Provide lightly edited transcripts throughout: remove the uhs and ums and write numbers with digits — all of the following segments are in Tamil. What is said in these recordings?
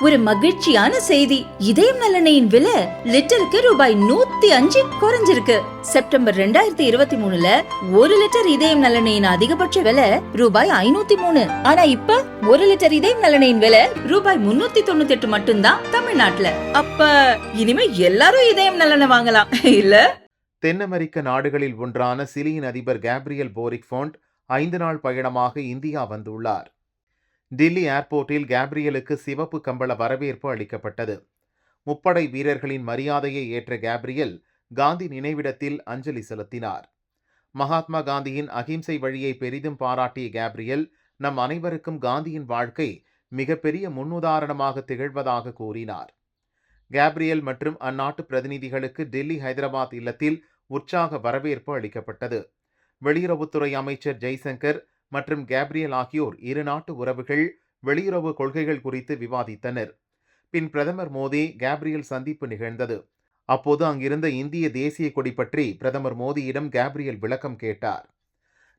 ஒரு மகிழ்ச்சியான செய்தி. இதயம் நல்லெண்ணெயின் விலை லிட்டருக்கு ரூபாய் 105 குறைஞ்சிருக்கு. செப்டம்பர் 2023ல 1 லிட்டர் இதயம் நல்லெண்ணெயின் அதிகபட்ச விலை ரூபாய் 503. ஆனா இப்ப 1 லிட்டர் இதயம் நல்லெண்ணெயின் விலை ரூபாய் 398 மட்டும்தான் தமிழ்நாட்டுல. அப்ப இனிமே எல்லாரும் இதயம் நல்லெண்ணெய் வாங்கலாம் இல்ல? தென் அமெரிக்க நாடுகளில் ஒன்றான சிலியின் அதிபர் கேப்ரியல் போரிக் ஃபோண்ட் 5 நாள் பயணமாக இந்தியா வந்துள்ளார். டில்லி ஏர்போர்ட்டில் கேப்ரியலுக்கு சிவப்பு கம்பள வரவேற்பு அளிக்கப்பட்டது. முப்படை வீரர்களின் மரியாதையை ஏற்ற கேப்ரியல் காந்தி நினைவிடத்தில் அஞ்சலி செலுத்தினார். மகாத்மா காந்தியின் அகிம்சை வழியை பெரிதும் பாராட்டிய கேப்ரியல், நம் அனைவருக்கும் காந்தியின் வாழ்க்கை மிகப்பெரிய முன்னுதாரணமாக திகழ்வதாக கூறினார். கேப்ரியல் மற்றும் அந்நாட்டு பிரதிநிதிகளுக்கு டெல்லி ஹைதராபாத் இல்லத்தில் உற்சாக வரவேற்பு அளிக்கப்பட்டது. வெளியுறவுத்துறை அமைச்சர் ஜெய்சங்கர் மற்றும் கேப்ரியல் ஆகியோர் இரு நாட்டு உறவுகள், வெளியுறவு கொள்கைகள் குறித்து விவாதித்தனர். பின் பிரதமர் மோடி கேப்ரியல் சந்திப்பு நிகழ்ந்தது. அப்போது அங்கிருந்த இந்திய தேசிய கொடி பற்றி பிரதமர் மோடியிடம் கேப்ரியல் விளக்கம் கேட்டார்.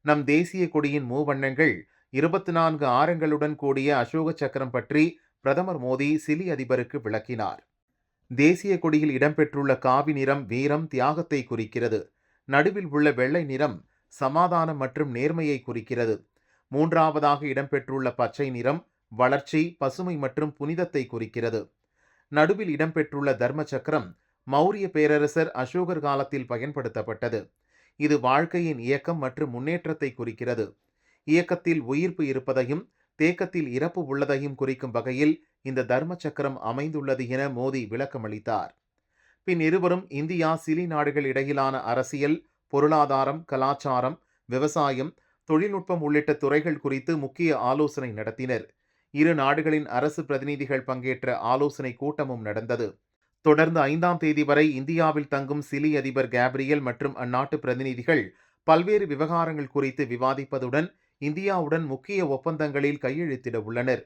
நம் தேசிய கொடியின் மூவண்ணங்கள் 24 ஆரங்களுடன் கூடிய அசோக சக்கரம் பற்றி பிரதமர் மோடி சிலி அதிபருக்கு விளக்கினார். தேசிய கொடியில் இடம்பெற்றுள்ள காவி நிறம் வீரம், தியாகத்தை குறிக்கிறது. நடுவில் உள்ள வெள்ளை நிறம் சமாதானம் மற்றும் நேர்மையை குறிக்கிறது. மூன்றாவதாக இடம்பெற்றுள்ள பச்சை நிறம் வளர்ச்சி, பசுமை மற்றும் புனிதத்தை குறிக்கிறது. நடுவில் இடம்பெற்றுள்ள தர்ம சக்கரம் மௌரிய பேரரசர் அசோகர் காலத்தில் பயன்படுத்தப்பட்டது. இது வாழ்க்கையின் இயக்கம் மற்றும் முன்னேற்றத்தை குறிக்கிறது. இயக்கத்தில் உயிர்ப்பு இருப்பதையும் தேக்கத்தில் இறப்பு உள்ளதையும் குறிக்கும் வகையில் இந்த தர்ம சக்கரம் அமைந்துள்ளது என மோடி விளக்கமளித்தார். பின் இருவரும் இந்தியா சிலி நாடுகள் இடையிலான அரசியல், பொருளாதாரம், கலாச்சாரம், விவசாயம், தொழில்நுட்பம் உள்ளிட்ட துறைகள் குறித்து முக்கிய ஆலோசனை நடத்தினர். இரு நாடுகளின் அரசு பிரதிநிதிகள் பங்கேற்ற ஆலோசனை கூட்டமும் நடந்தது. தொடர்ந்து 5ஆம் தேதி வரை இந்தியாவில் தங்கும் சிலி அதிபர் கேப்ரியல் மற்றும் அந்நாட்டு பிரதிநிதிகள் பல்வேறு விவகாரங்கள் குறித்து விவாதிப்பதுடன் இந்தியாவுடன் முக்கிய ஒப்பந்தங்களில் கையெழுத்திட உள்ளனர்.